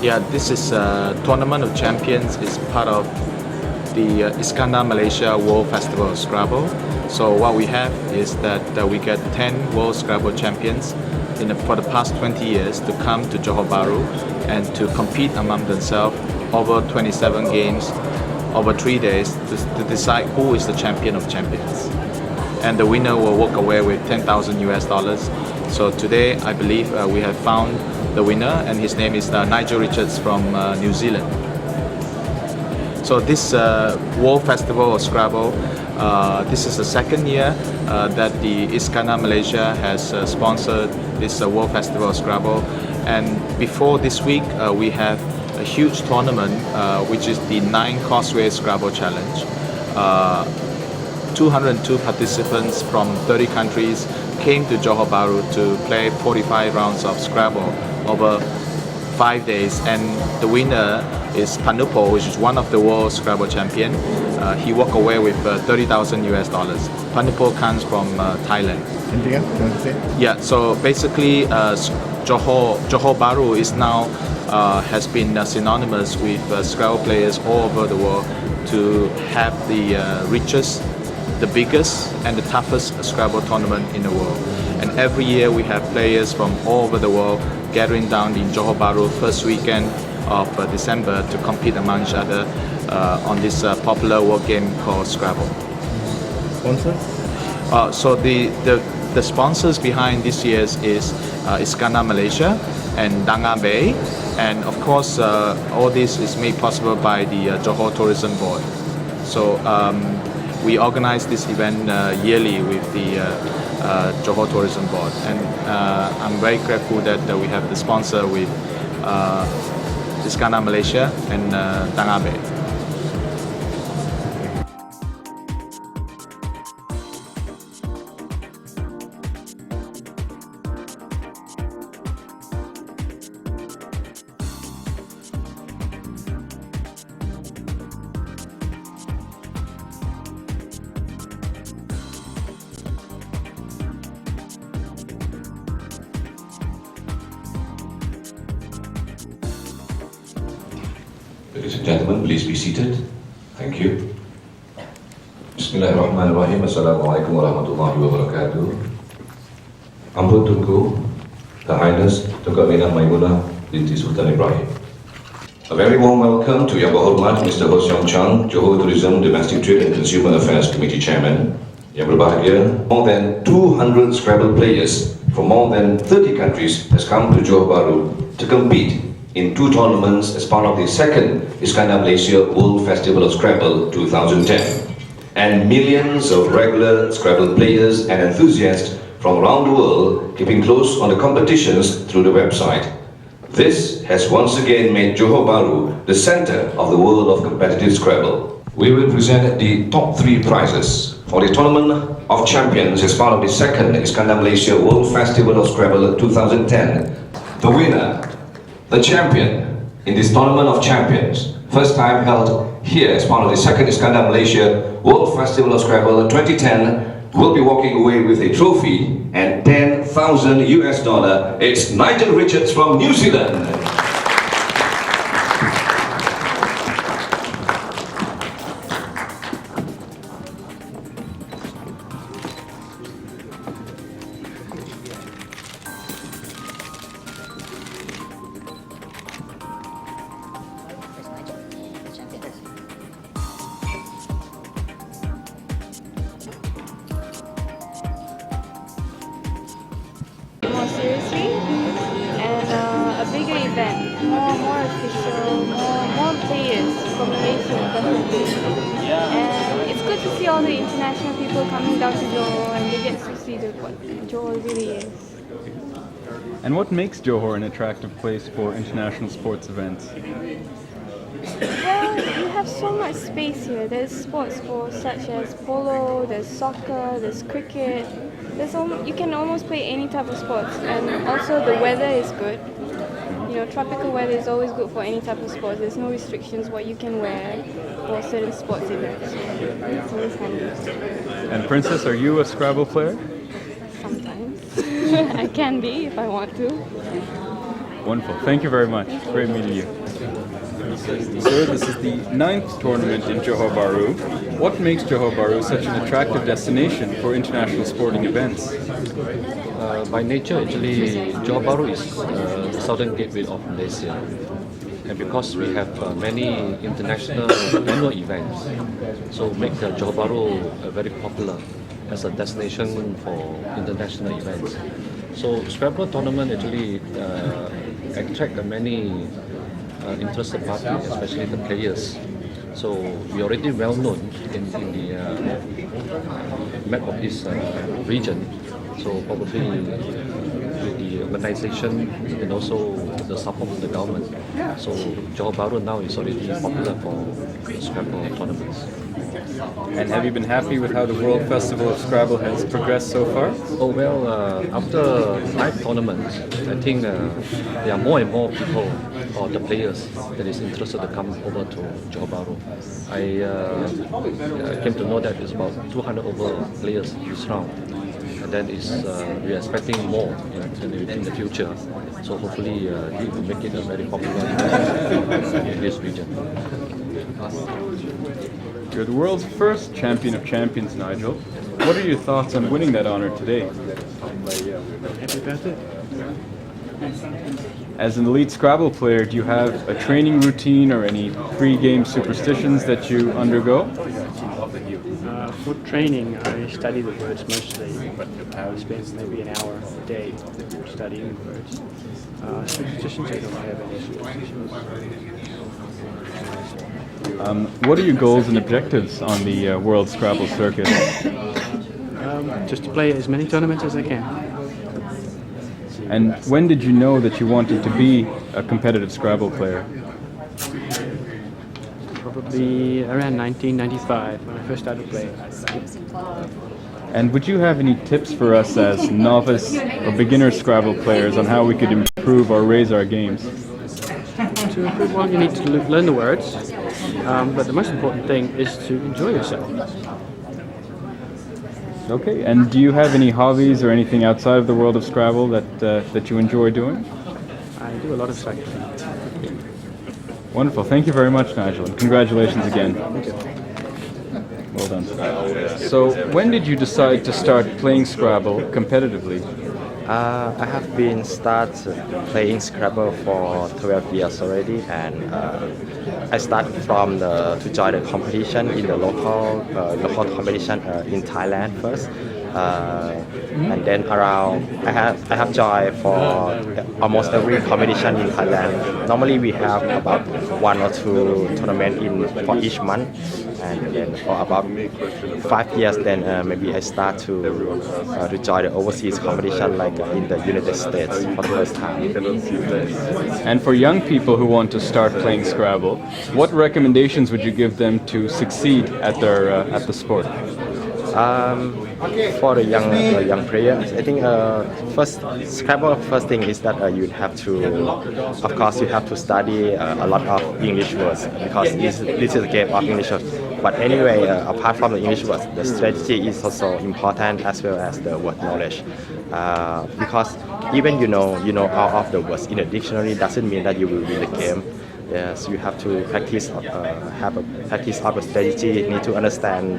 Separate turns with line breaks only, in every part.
Yeah, this is a Tournament of Champions. It's part of the Iskandar Malaysia World Festival of Scrabble. So what we have is that we get 10 World Scrabble champions for the past 20 years to come to Johor Bahru and to compete among themselves over 27 games over 3 days to decide who is the champion of champions. And the winner will walk away with 10,000 US dollars. So today I believe we have found the winner, and his name is Nigel Richards from New Zealand. So this World Festival of Scrabble, this is the second year that the Iskandar Malaysia has sponsored this World Festival of Scrabble. And before this week, we have a huge tournament, which is the 9 Causeway Scrabble Challenge. 202 participants from 30 countries came to Johor Bahru to play 45 rounds of Scrabble over 5 days, and the winner is Panupo, which is one of the world Scrabble champion. He walked away with 30,000 US dollars. Panupo comes from Thailand.
Anything else you want to say?
Yeah, so basically Johor Bahru is now has been synonymous with Scrabble players all over the world to have the richest, the biggest and the toughest Scrabble tournament in the world. And every year we have players from all over the world gathering down in Johor Bahru first weekend of December to compete among each other on this popular world game called Scrabble.
Sponsors?
So the sponsors behind this year's is Iskandar Malaysia and Danga Bay, and of course all this is made possible by the Johor Tourism Board. So we organize this event yearly with the Johor Tourism Board, and I'm very grateful that we have the sponsor with Iskandar Malaysia and Danga Bay.
Ladies and gentlemen, please be seated. Thank you. Bismillahirrahmanirrahim. Assalamualaikum warahmatullahi wabarakatuh. Ampun Tunku, Her Highness Tunku Aminah Maimunah binti Sultan Ibrahim. A very warm welcome to Yang Berhormat Mr. Ho Siong Chang, Johor Tourism Domestic Trade and Consumer Affairs Committee Chairman. Yang berbahagia, more than 200 Scrabble players from more than 30 countries has come to Johor Bahru to compete in 2 tournaments as part of the second Iskandar Malaysia World Festival of Scrabble 2010. And millions of regular Scrabble players and enthusiasts from around the world keeping close on the competitions through the website. This has once again made Johor Bahru the center of the world of competitive Scrabble. We will present the top 3 prizes for the Tournament of Champions as part of the second Iskandar Malaysia World Festival of Scrabble 2010. The winner, the champion in this Tournament of Champions, first time held here as part of the second Iskandar Malaysia World Festival of Scrabble 2010, will be walking away with a trophy and 10,000 US dollar. It's Nigel Richards from New Zealand.
More seriously, and a bigger event, more official, more players from Malaysia, and it's good to see all the international people coming down to Johor, and they get to see what Johor really is.
And what makes Johor an attractive place for international sports events?
Well, you have so much space here. There's sports such as polo, there's soccer, there's cricket. You can almost play any type of sports, and also the weather is good. You know, tropical weather is always good for any type of sports. There's no restrictions what you can wear for certain sports events. It's always handy.
And Princess, are you a Scrabble player?
Sometimes. I can be if I want to.
Wonderful. Thank you very much. Great meeting you. Sir, this is the 9th tournament in Johor Bahru. What makes Johor Bahru such an attractive destination for international sporting events?
By nature, actually, Johor Bahru is the southern gateway of Malaysia. And because we have many international annual events, so make Johor Bahru very popular as a destination for international events. So Scrabble tournament actually attract many interested parties, especially the players. So we already well known in the map of this region. So probably with the organization and also the support of the government. So Johor Bahru now is already popular for Scrabble tournaments.
And have you been happy with how the World Festival of Scrabble has progressed so far?
Oh well, after 5 tournaments, I think there are more and more people or the players that is interested to come over to Johor Bahru. I came to know that it's about 200 over players this round. And then we are expecting more in the future. So hopefully it will make it a very popular event in this region.
You're the world's first champion of champions, Nigel. What are your thoughts on winning that honor today?
Happy about it?
As an elite Scrabble player, do you have a training routine or any pre-game superstitions that you undergo?
For training, I study the words mostly, but I spend maybe an hour a day studying the words. Superstitions, I don't have any superstitions.
What are your goals and objectives on the World Scrabble circuit?
Just to play as many tournaments as I can.
And when did you know that you wanted to be a competitive Scrabble player?
Probably around 1995 when I first started playing.
And would you have any tips for us as novice or beginner Scrabble players on how we could improve or raise our games?
To improve, well, you need to learn the words, but the most important thing is to enjoy yourself.
Okay, and do you have any hobbies or anything outside of the world of Scrabble that you enjoy doing?
I do a lot of cycling.
Wonderful. Thank you very much, Nigel, and congratulations again.
Thank you.
Well done. So, when did you decide to start playing Scrabble competitively?
I have been playing Scrabble for 12 years already, and I started to join the competition in the local competition in Thailand first. And then I have joined for almost every competition in Thailand. Normally we have about 1 or 2 tournaments for each month, and then for about 5 years, then maybe I start to join the overseas competition like in the United States for the first time.
And for young people who want to start playing Scrabble, what recommendations would you give them to succeed at the sport?
For the young players, I think Scrabble first thing is that you have to, of course, you have to study a lot of English words because this is a game of English words. But anyway, apart from the English words, the strategy is also important as well as the word knowledge. Because even you know all of the words in a dictionary doesn't mean that you will win the game. Yes, you have to practice, practice of a strategy. You need to understand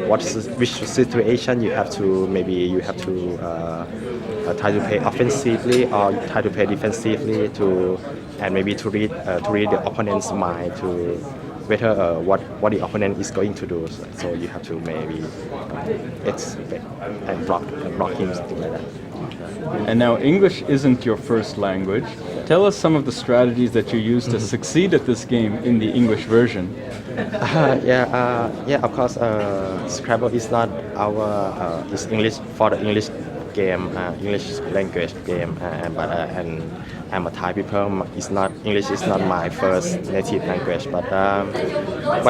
which situation you have to. Maybe you have to try to play offensively or try to play defensively and maybe to read the opponent's mind to whether what the opponent is going to do. So you have to maybe expect and block him, something like that.
And now English isn't your first language. Tell us some of the strategies that you use to succeed at this game in the English version.
Of course, Scrabble is not it's English for the English game, English language game, and I'm a Thai people. English is not my first native language, but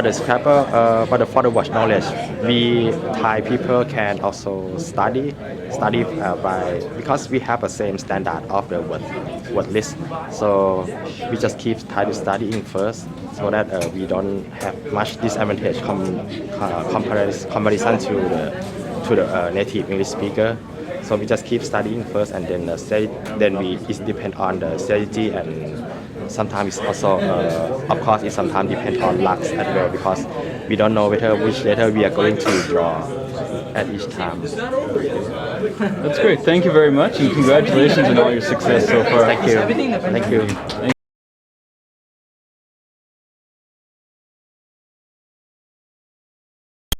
the Scrabble, for the word knowledge, we Thai people can also study because we have the same standard of the word list. So we just keep trying to studying first, so that we don't have much disadvantage comparison to the native English speaker. So we just keep studying first, and then it depend on the strategy, and sometimes it's also of course it sometimes depends on luck as well, because we don't know which letter we are going to draw at each time.
That's great. Thank you very much, and congratulations on all your success so far.
Thank you.